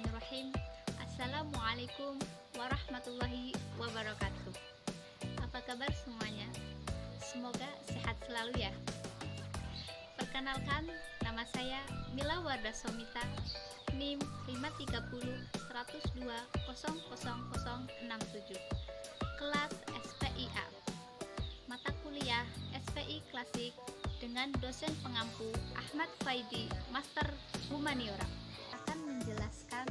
Bismillahirrahmanirrahim. Assalamualaikum warahmatullahi wabarakatuh. Apa kabar semuanya? Semoga sehat selalu ya. Perkenalkan, nama saya Mila Wardah Somita, NIM 530-102-00067, kelas SPIA, mata kuliah SPI Klasik dengan dosen pengampu Ahmad Faidi, Master Humaniora. Akan menjelaskan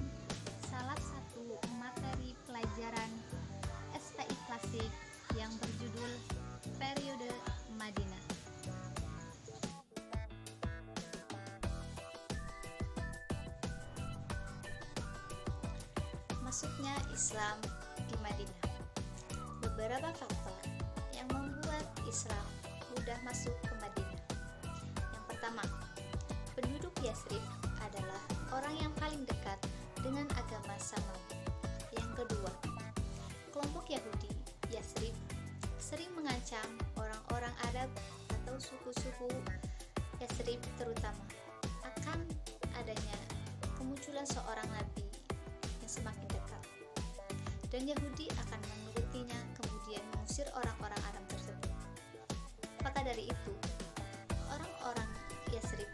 salah satu materi pelajaran SPI Klasik yang berjudul Periode Madinah. Masuknya Islam di Madinah. Beberapa faktor yang membuat Islam mudah masuk ke Madinah. Yang pertama, penduduk Yasrib adalah orang yang paling dekat dengan agama Samawi. Yang kedua, kelompok Yahudi Yasrib sering mengancam orang-orang Arab atau suku-suku Yasrib terutama akan adanya kemunculan seorang nabi yang semakin dekat, dan Yahudi akan menurutinya kemudian mengusir orang-orang Arab tersebut. Maka dari itu, orang-orang Yasrib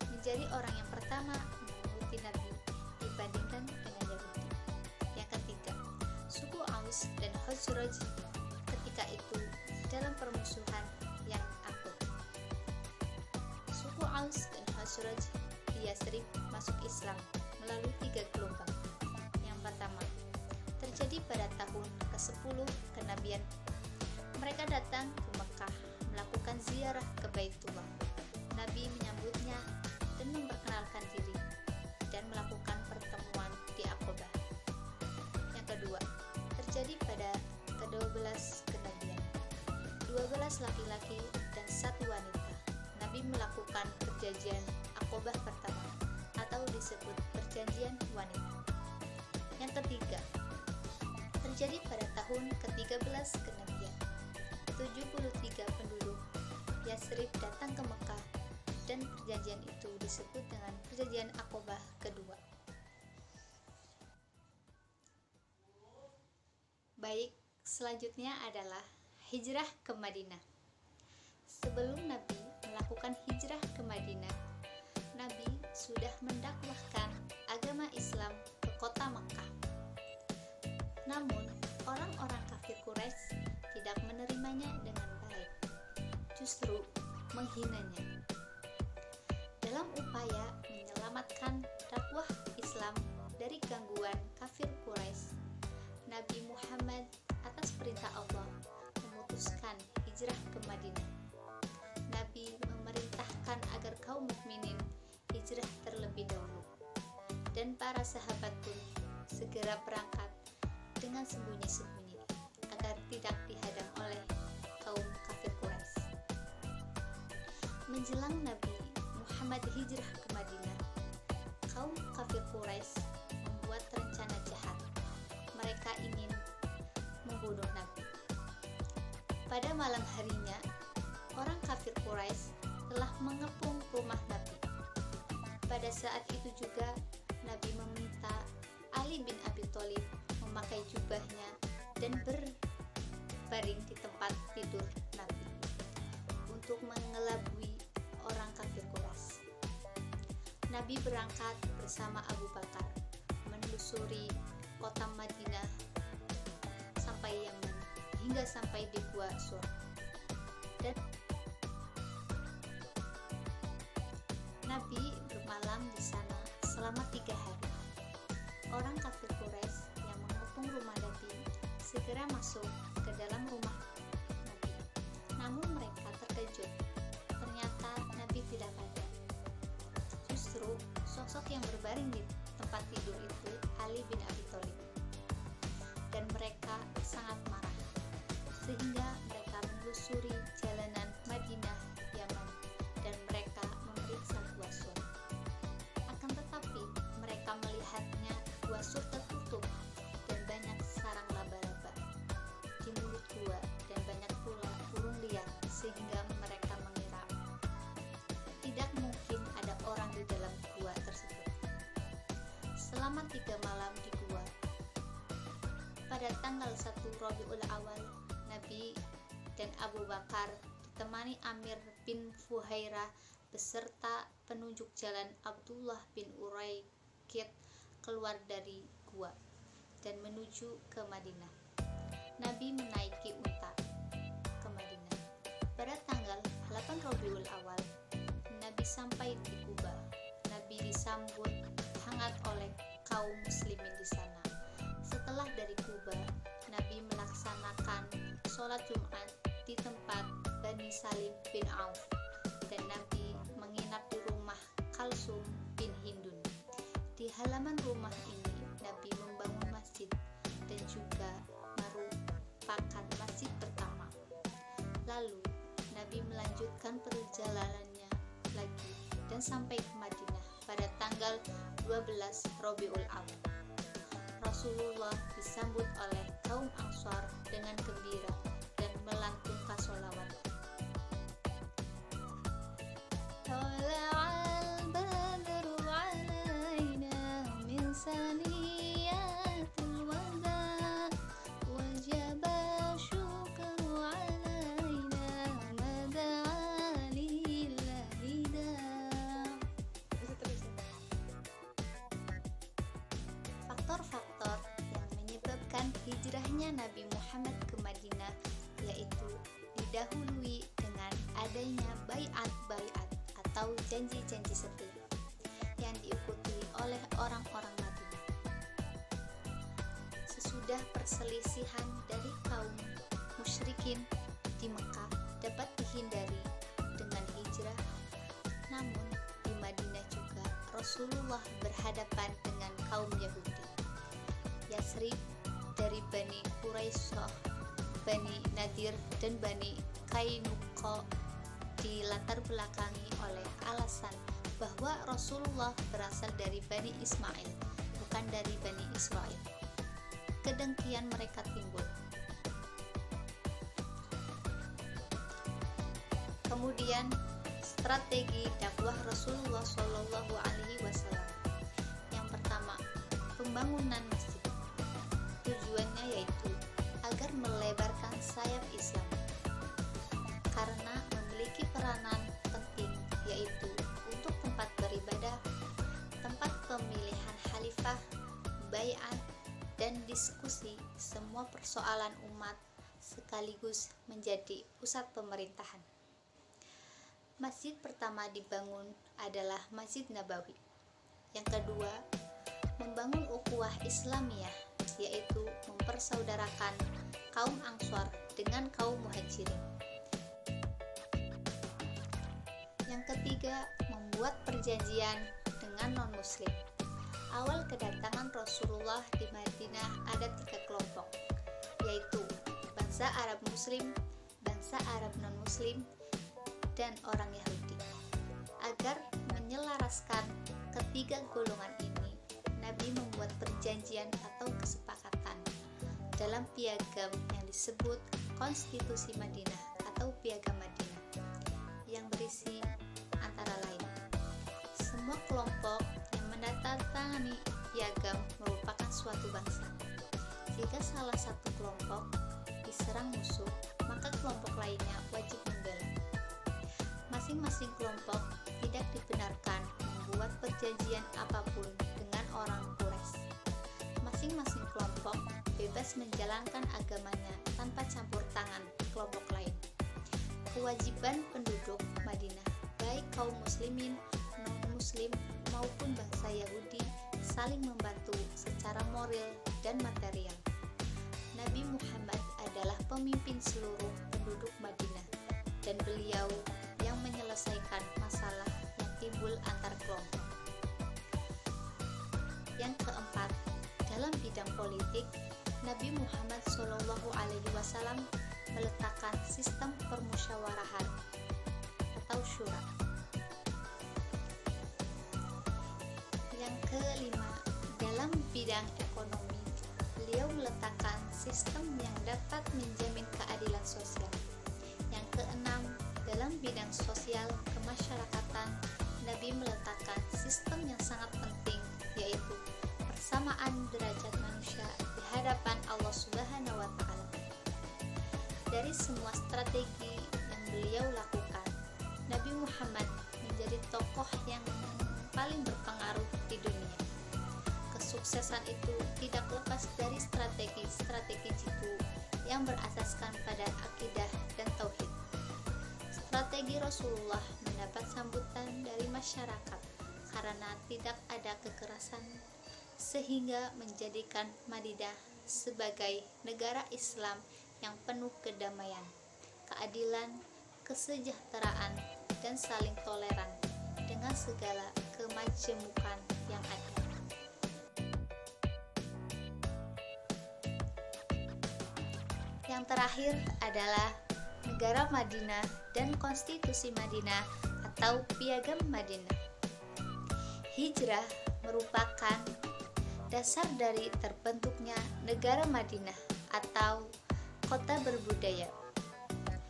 menjadi orang yang pertama menuruti Nabi dibandingkan dengan Yahudi. Yang ketiga, suku Aus dan Khazraj ketika itu dalam permusuhan yang akut. Suku Aus dan Khazraj di Yasrib masuk Islam melalui 3 gelombang. Yang pertama, terjadi pada tahun ke-10 kenabian. Mereka datang ke Mekah melakukan ziarah ke Baitullah. Nabi menyambutnya dan memperkenalkan diri dan melakukan pertemuan di Aqabah. Yang kedua, terjadi pada ke-12 kenabian. 12 laki-laki dan 1 wanita. Nabi melakukan perjanjian Aqabah pertama atau disebut perjanjian wanita. Yang ketiga, terjadi pada tahun ke-13 kenabian. 73 penduduk Yasrib datang ke Mekah dan perjanjian itu disebut dengan perjanjian Aqabah kedua. Baik, selanjutnya adalah hijrah ke Madinah. Sebelum Nabi melakukan hijrah ke Madinah, Nabi sudah mendakwahkan agama Islam ke kota Mekah. Namun, orang-orang kafir Quraisy tidak menerimanya dengan baik, justru menghinanya. Dalam upaya menyelamatkan dakwah Islam dari gangguan kafir Quraisy, Nabi Muhammad atas perintah Allah memutuskan hijrah ke Madinah. Nabi memerintahkan agar kaum mukminin hijrah terlebih dahulu, dan para sahabat pun segera berangkat dengan sembunyi-sembunyi agar tidak dihadang oleh kaum kafir Quraisy. Menjelang Nabi Muhammad hijrah ke Madinah, kaum kafir Quraisy membuat rencana jahat. Mereka ingin membunuh Nabi. Pada malam harinya, orang kafir Quraisy telah mengepung rumah Nabi. Pada saat itu juga Nabi meminta Ali bin Abi Thalib memakai jubahnya dan berbaring di tempat tidur Nabi untuk mengelabui orang kafir Quraisy. Nabi berangkat bersama Abu Bakar menelusuri kota Madinah sampai Yaman hingga sampai di Gua Sur. Dan Nabi bermalam di sana selama 3 hari. Orang kafir Quraisy yang mengepung rumah Nabi segera masuk ke dalam rumah Nabi. Namun mereka terkejut. Ternyata Nabi tidak ada. Justru sosok yang berbaring di tempat tidur itu Ali bin Abi Thalib. Dan mereka sangat marah, sehingga mereka menelusuri jalanan Madinah, Yaman, dan mereka memeriksa Gua Sur. Akan tetapi mereka melihatnya Gua Sur tertutup dan banyak sarang laba-laba di mulut gua, dan banyak pula burung liar, sehingga mereka mengira tidak mungkin ada orang di dalam gua tersebut. Setelah selama 3 malam di gua. Pada tanggal 1 Rabiul Awal, Nabi dan Abu Bakar ditemani Amir bin Fuhairah beserta penunjuk jalan Abdullah bin Uraikid keluar dari gua dan menuju ke Madinah. Nabi menaiki unta ke Madinah. Pada tanggal 8 Rabiul Awal, Nabi sampai di Kuba. Nabi disambut hangat oleh kaum muslimin di sana. Setelah dari Kuba, Nabi melaksanakan sholat Jumat di tempat Bani Salim bin Auf, dan Nabi menginap di rumah Kalsum bin Hindun. Di halaman rumah ini, Nabi membangun masjid dan juga merupakan masjid pertama. Lalu, Nabi melanjutkan perjalanannya lagi dan sampai ke Madinah pada tanggal 12 Rabiul Awal. Rasulullah disambut oleh kaum Ansar dengan gembira dan melantunkan sholawat. Tala'al badru 'alaina min saniyatil wada wajaba syukru 'alaina mada'a lillahi da. Faktor-faktor yang menyebabkan hijrahnya Nabi Muhammad ke Madinah yaitu didahului dengan adanya baiat-baiat atau janji-janji setia yang diikuti oleh orang-orang Madinah. Sesudah perselisihan dari kaum musyrikin di Mekah dapat dihindari dengan hijrah, namun di Madinah juga Rasulullah berhadapan dengan kaum Yahudi. Yasrib dari Bani Quraisyah, Bani Nadir, dan Bani Qainuqa dilatar belakangi oleh alasan bahwa Rasulullah berasal dari Bani Ismail, bukan dari Bani Israel. Kedengkian mereka timbul. Kemudian strategi dakwah Rasulullah Shallallahu Alaihi Wasallam. Yang pertama, pembangunan masjid. Tujuannya yaitu agar melebarkan sayap Islam, karena memiliki peranan penting yaitu untuk tempat beribadah, tempat pemilihan khalifah, baiat, dan diskusi semua persoalan umat sekaligus menjadi pusat pemerintahan. Masjid pertama dibangun adalah Masjid Nabawi. Yang kedua, membangun ukhuwah Islamiyah, yaitu mempersaudarakan kaum Ansar dengan kaum Muhajirin. Yang ketiga, membuat perjanjian dengan non-muslim. Awal kedatangan Rasulullah di Madinah ada 3 kelompok, yaitu bangsa Arab Muslim, bangsa Arab non-muslim, dan orang Yahudi. Agar menyelaraskan ketiga golongan ini, Nabi membuat perjanjian atau kesepakatan dalam piagam yang disebut Konstitusi Madinah atau Piagam Madinah, yang berisi antara lain, semua kelompok yang menandatangani piagam merupakan suatu bangsa. Jika salah satu kelompok diserang musuh, maka kelompok lainnya wajib membela. Masing-masing kelompok tidak dibenarkan membuat perjanjian apapun dengan orang Quraisy. Masing-masing kelompok bebas menjalankan agamanya tanpa campur tangan kelompok lain. Kewajiban penduduk Madinah, baik kaum muslimin, non-muslim, maupun bangsa Yahudi, saling membantu secara moral dan material. Nabi Muhammad adalah pemimpin seluruh penduduk Madinah, dan beliau yang menyelesaikan masalah yang timbul antar kelompok. Yang keempat, dalam bidang politik, Nabi Muhammad SAW meletakkan sistem permusyawarahan atau syura. Yang kelima, dalam bidang ekonomi, beliau meletakkan sistem yang dapat menjamin keadilan sosial. Yang keenam, dalam bidang sosial kemasyarakatan, Nabi meletakkan sistem yang sangat penting, yaitu keutamaan derajat manusia di hadapan Allah Subhanahu wa Ta'ala. Dari semua strategi yang beliau lakukan, Nabi Muhammad menjadi tokoh yang paling berpengaruh di dunia. Kesuksesan itu tidak lepas dari strategi-strategi jitu yang berasaskan pada akidah dan tauhid. Strategi Rasulullah mendapat sambutan dari masyarakat karena tidak ada kekerasan, sehingga menjadikan Madinah sebagai negara Islam yang penuh kedamaian, keadilan, kesejahteraan, dan saling toleran dengan segala kemajemukan yang ada. Yang terakhir adalah negara Madinah dan konstitusi Madinah atau Piagam Madinah. Hijrah merupakan dasar dari terbentuknya negara Madinah atau kota berbudaya.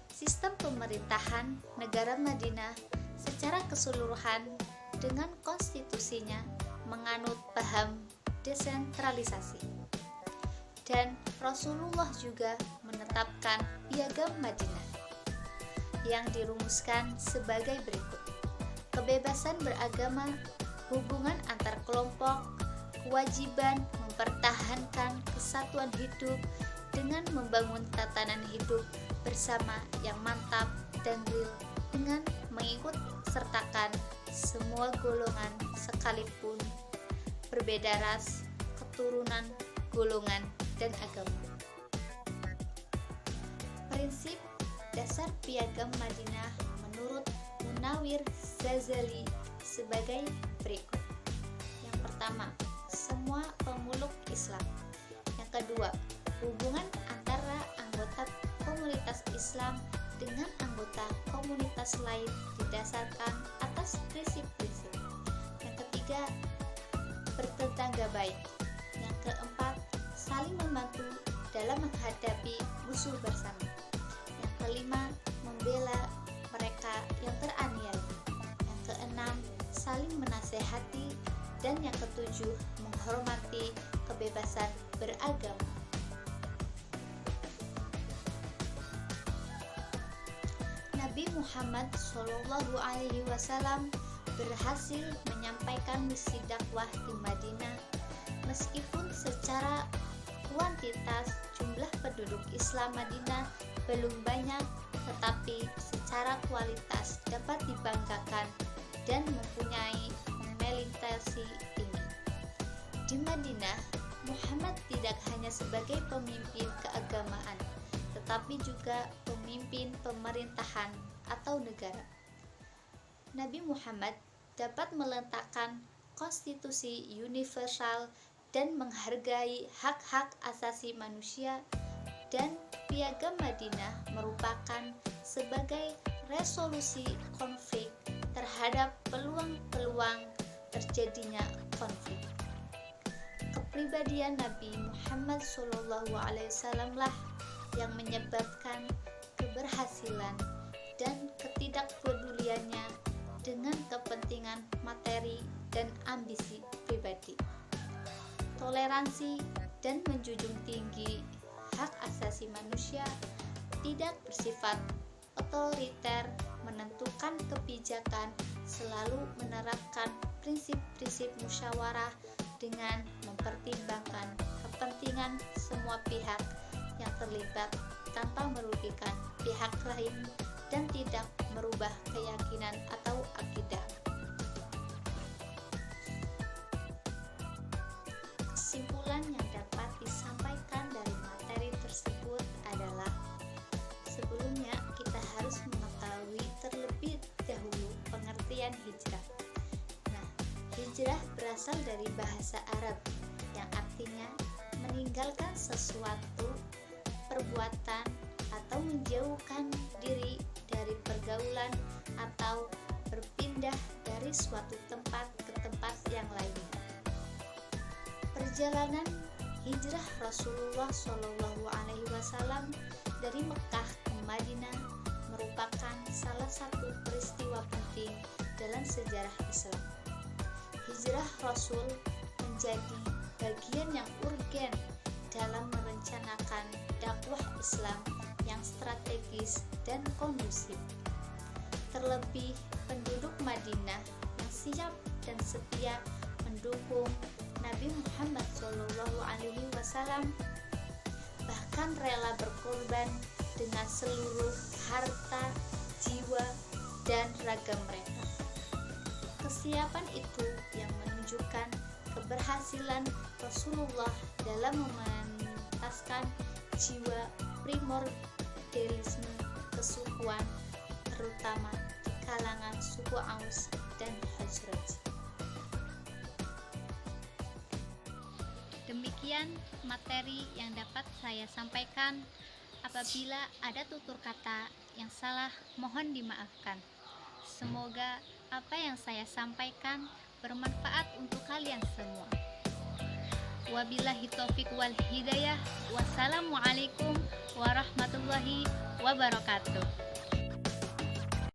Sistem pemerintahan negara Madinah secara keseluruhan dengan konstitusinya menganut paham desentralisasi. Dan Rasulullah juga menetapkan Piagam Madinah yang dirumuskan sebagai berikut: kebebasan beragama, hubungan antar kelompok, kewajiban mempertahankan kesatuan hidup dengan membangun tatanan hidup bersama yang mantap dan real dengan mengikut sertakan semua golongan sekalipun berbeda ras, keturunan, golongan, dan agama. Prinsip dasar Piagam Madinah menurut Munawir Ghazali sebagai berikut. Yang pertama, semua pemeluk Islam. Yang kedua, hubungan antara anggota komunitas Islam dengan anggota komunitas lain didasarkan atas prinsip-prinsip. Yang ketiga, bertetangga baik. Yang keempat, saling membantu dalam menghadapi musuh bersama. Yang kelima, membela mereka yang teraniaya. Yang keenam, saling menasehati. Dan yang ketujuh, menghormati kebebasan beragama. Nabi Muhammad SAW berhasil menyampaikan misi dakwah di Madinah. Meskipun secara kuantitas jumlah penduduk Islam Madinah belum banyak, tetapi secara kualitas dapat dibanggakan dan mempunyai melintasi tinggi. Di Madinah, Muhammad tidak hanya sebagai pemimpin keagamaan, tetapi juga pemimpin pemerintahan atau negara. Nabi Muhammad dapat meletakkan konstitusi universal dan menghargai hak-hak asasi manusia, dan Piagam Madinah merupakan sebagai resolusi konflik terhadap peluang-peluang terjadinya konflik. Kepribadian Nabi Muhammad SAW lah yang menyebabkan keberhasilan dan ketidakpeduliannya dengan kepentingan materi dan ambisi pribadi. Toleransi dan menjunjung tinggi hak asasi manusia, tidak bersifat otoriter, menentukan kebijakan, selalu menerapkan prinsip-prinsip musyawarah dengan mempertimbangkan kepentingan semua pihak yang terlibat tanpa merugikan pihak lain dan tidak merubah keyakinan atau akidah. Kesimpulan yang dapat disampaikan dari materi tersebut adalah, sebelumnya kita harus mengetahui terlebih dahulu pengertian hijrah. Nah, hijrah berasal dari bahasa Arab yang artinya meninggalkan sesuatu, perbuatan, atau menjauhkan diri dari pergaulan atau berpindah dari suatu tempat ke tempat yang lainnya. Perjalanan hijrah Rasulullah SAW dari Mekah ke Madinah merupakan salah satu peristiwa penting dalam sejarah Islam. Hijrah Rasul menjadi bagian yang urgen dalam merencanakan dakwah Islam yang strategis dan kondusif. Terlebih penduduk Madinah yang siap dan setia mendukung Nabi Muhammad SAW, bahkan rela berkorban dengan seluruh harta, jiwa, dan raga mereka. Kesiapan itu yang menunjukkan keberhasilan Rasulullah dalam mementaskan jiwa primordialisme kesukuan, terutama di kalangan suku Aus dan Khazraj. Demikian materi yang dapat saya sampaikan. Apabila ada tutur kata yang salah, mohon dimaafkan. Semoga apa yang saya sampaikan bermanfaat untuk kalian semua. Wabillahi taufik wal hidayah. Wassalamualaikum warahmatullahi wabarakatuh.